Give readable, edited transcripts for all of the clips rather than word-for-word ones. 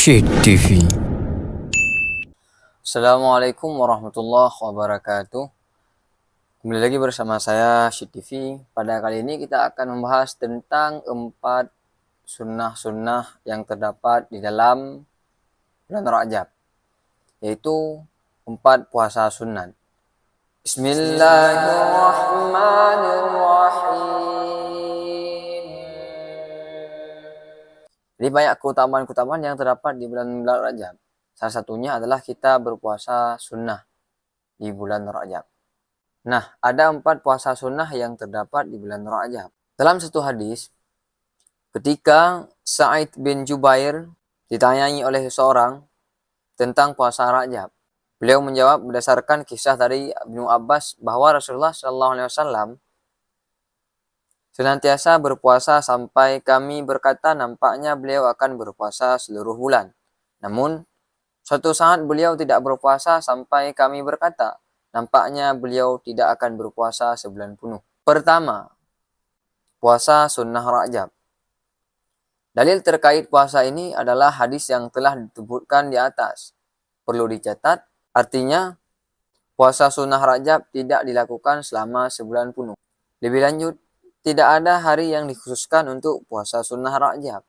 Syed TV. Assalamualaikum warahmatullahi wabarakatuh. Kembali lagi bersama saya Syed TV. Pada kali ini kita akan membahas tentang 4 sunnah-sunnah yang terdapat di dalam bulan Rajab, yaitu 4 puasa sunat. Bismillahirrahmanirrahim. Jadi banyak keutamaan-keutamaan yang terdapat di bulan Rajab. Salah satunya adalah kita berpuasa sunnah di bulan Rajab. Nah, ada 4 puasa sunnah yang terdapat di bulan Rajab. Dalam satu hadis, ketika Sa'id bin Jubair ditanyai oleh seseorang tentang puasa Rajab, beliau menjawab berdasarkan kisah dari Ibnu Abbas bahwa Rasulullah SAW senantiasa berpuasa sampai kami berkata nampaknya beliau akan berpuasa seluruh bulan. Namun, suatu saat beliau tidak berpuasa sampai kami berkata, nampaknya beliau tidak akan berpuasa sebulan penuh. Pertama, puasa sunnah Rajab. Dalil terkait puasa ini adalah hadis yang telah disebutkan di atas. Perlu dicatat, artinya puasa sunnah Rajab tidak dilakukan selama sebulan penuh. Lebih lanjut, tidak ada hari yang dikhususkan untuk puasa sunnah Rajab.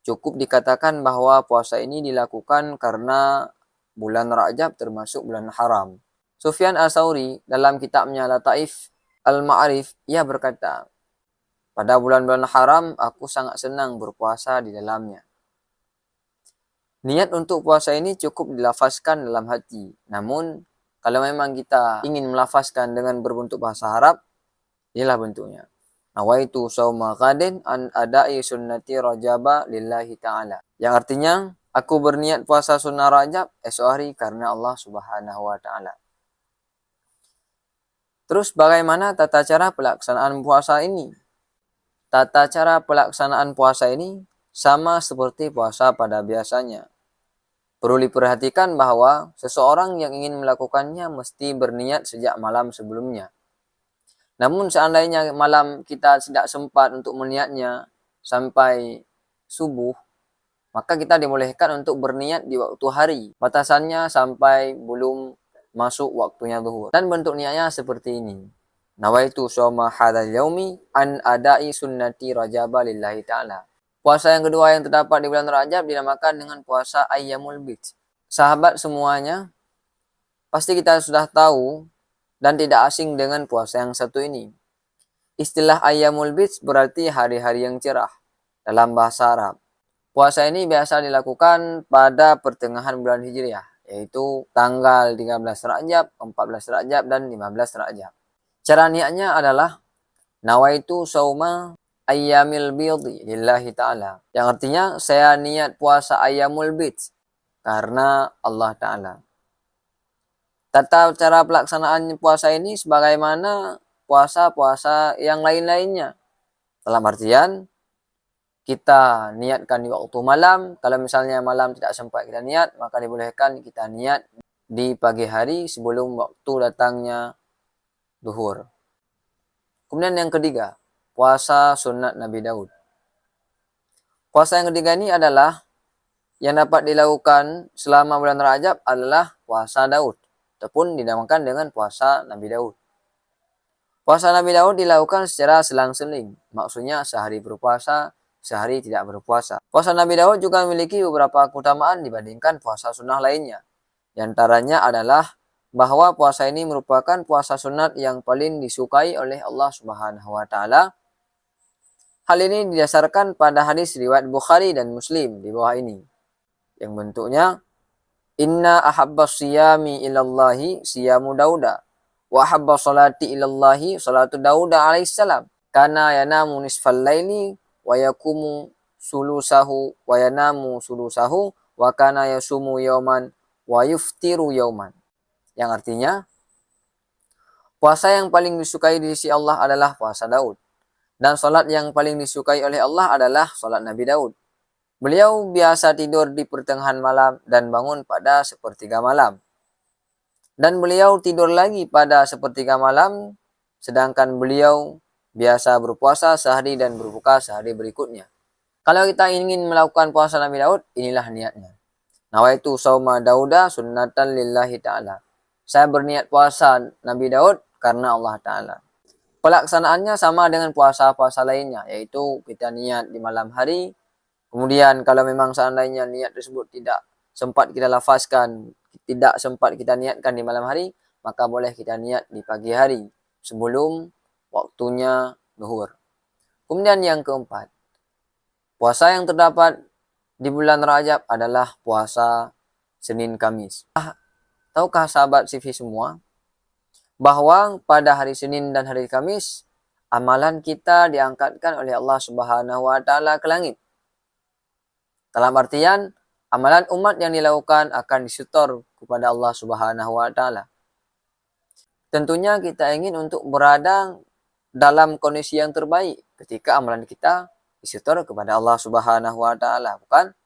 Cukup dikatakan bahwa puasa ini dilakukan karena bulan Rajab termasuk bulan haram. Sufyan Ats-Tsauri dalam kitabnya Lataif Al-Ma'arif, ia berkata, pada bulan-bulan haram aku sangat senang berpuasa di dalamnya. Niat untuk puasa ini cukup dilafazkan dalam hati. Namun, kalau memang kita ingin melafazkan dengan berbentuk bahasa Arab, inilah bentuknya. Nawaitu shauma ghadin an adai sunnati rajaba lillahi ta'ala. Yang artinya, aku berniat puasa sunnah Rajab esok hari karena Allah Subhanahu wa ta'ala. Terus bagaimana tata cara pelaksanaan puasa ini? Tata cara pelaksanaan puasa ini sama seperti puasa pada biasanya. Perlu diperhatikan bahwa seseorang yang ingin melakukannya mesti berniat sejak malam sebelumnya. Namun seandainya malam kita tidak sempat untuk meniatnya sampai subuh, maka kita dibolehkan untuk berniat di waktu hari. Batasannya sampai belum masuk waktunya zuhur. Dan bentuk niatnya seperti ini. Nawaitu shauma hadzal yaumi an adai sunnati rajaba lillahi ta'ala. Puasa yang kedua yang terdapat di bulan Rajab dinamakan dengan puasa Ayyamul Bid. Sahabat semuanya, pasti kita sudah tahu dan tidak asing dengan puasa yang satu ini. Istilah Ayyamul Bid berarti hari-hari yang cerah dalam bahasa Arab. Puasa ini biasa dilakukan pada pertengahan bulan Hijriah, yaitu tanggal 13 Rajab, 14 Rajab, dan 15 Rajab. Cara niatnya adalah nawaitu shauma ayyamil bidhi lillahi ta'ala. Yang artinya saya niat puasa Ayyamul Bid karena Allah Ta'ala. Tata cara pelaksanaan puasa ini sebagaimana puasa-puasa yang lain-lainnya. Dalam artian, kita niatkan di waktu malam. Kalau misalnya malam tidak sempat kita niat, maka dibolehkan kita niat di pagi hari sebelum waktu datangnya zuhur. Kemudian yang ketiga, puasa sunat Nabi Daud. Puasa yang ketiga ini adalah yang dapat dilakukan selama bulan Rajab adalah puasa Daud, ataupun dinamakan dengan puasa Nabi Daud. Puasa Nabi Daud dilakukan secara selang-seling, maksudnya sehari berpuasa, sehari tidak berpuasa. Puasa Nabi Daud juga memiliki beberapa keutamaan dibandingkan puasa sunnah lainnya. Di antaranya adalah bahwa puasa ini merupakan puasa sunat yang paling disukai oleh Allah Subhanahu wa ta'ala. Hal ini didasarkan pada hadis riwayat Bukhari dan Muslim di bawah ini, yang bentuknya, inna ahabbas siyami ilallahi siyamu Dauda, wa ahabbas salati ilallahi salatu Dauda alaihissalam, kana yanamu nisfal laili wa yakumu sulusahu wa yanamu sulusahu wa kana yasumu yauman wa yuftiru yauman. Yang artinya, puasa yang paling disukai di sisi Allah adalah puasa Daud. Dan salat yang paling disukai oleh Allah adalah salat Nabi Daud. Beliau biasa tidur di pertengahan malam dan bangun pada sepertiga malam. Dan beliau tidur lagi pada sepertiga malam, sedangkan beliau biasa berpuasa sehari dan berbuka sehari berikutnya. Kalau kita ingin melakukan puasa Nabi Daud, inilah niatnya. Nawaitu sauma Dauda sunnatan lillahi ta'ala. Saya berniat puasa Nabi Daud karena Allah Ta'ala. Pelaksanaannya sama dengan puasa-puasa lainnya, yaitu kita niat di malam hari. Kemudian kalau memang seandainya niat tersebut tidak sempat kita lafazkan, tidak sempat kita niatkan di malam hari, maka boleh kita niat di pagi hari sebelum waktunya zuhur. Kemudian yang keempat, puasa yang terdapat di bulan Rajab adalah puasa Senin Kamis. Tahukah sahabat CV semua bahwa pada hari Senin dan hari Kamis amalan kita diangkatkan oleh Allah Subhanahu wa taala ke langit. Dalam artian amalan umat yang dilakukan akan disetor kepada Allah Subhanahu wa taala. Tentunya kita ingin untuk berada dalam kondisi yang terbaik ketika amalan kita disetor kepada Allah Subhanahu wa taala, bukan?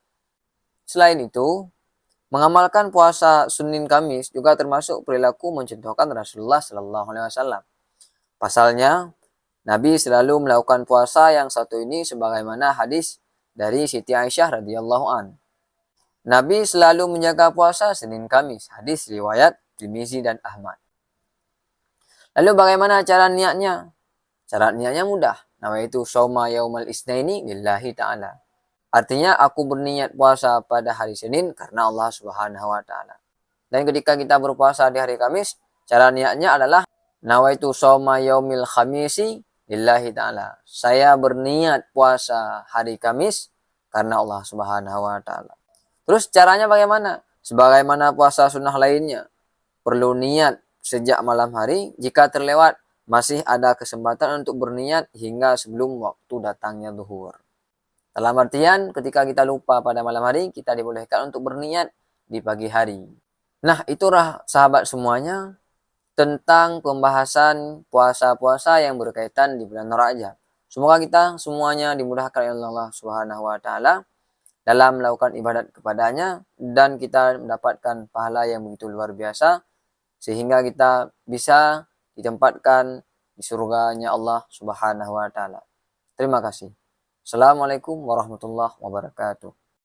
Selain itu, mengamalkan puasa Senin Kamis juga termasuk perilaku mencontohkan Rasulullah Sallallahu Alaihi Wasallam. Pasalnya, Nabi selalu melakukan puasa yang satu ini sebagaimana hadis dari Siti Aisyah radhiyallahu an. Nabi selalu menjaga puasa Senin Kamis, hadis riwayat Tirmizi dan Ahmad. Lalu bagaimana cara niatnya? Cara niatnya mudah. Nawaitu shauma yaumal isnaini lillahi ta'ala. Artinya aku berniat puasa pada hari Senin karena Allah Subhanahu wa taala. Dan ketika kita berpuasa di hari Kamis, cara niatnya adalah nawaitu shauma yaumil khamisi lillahi taala. Saya berniat puasa hari Kamis karena Allah Subhanahu wa taala. Terus caranya bagaimana? Sebagaimana puasa sunnah lainnya, perlu niat sejak malam hari. Jika terlewat, masih ada kesempatan untuk berniat hingga sebelum waktu datangnya zuhur. Dalam artian ketika kita lupa pada malam hari, kita dibolehkan untuk berniat di pagi hari. Nah, itulah sahabat semuanya tentang pembahasan puasa-puasa yang berkaitan di bulan Rajab. Semoga kita semuanya dimudahkan oleh Allah Subhanahu wa taala dalam melakukan ibadat kepadanya dan kita mendapatkan pahala yang begitu luar biasa sehingga kita bisa ditempatkan di surganya Allah Subhanahu wa taala. Terima kasih. Assalamualaikum warahmatullahi wabarakatuh.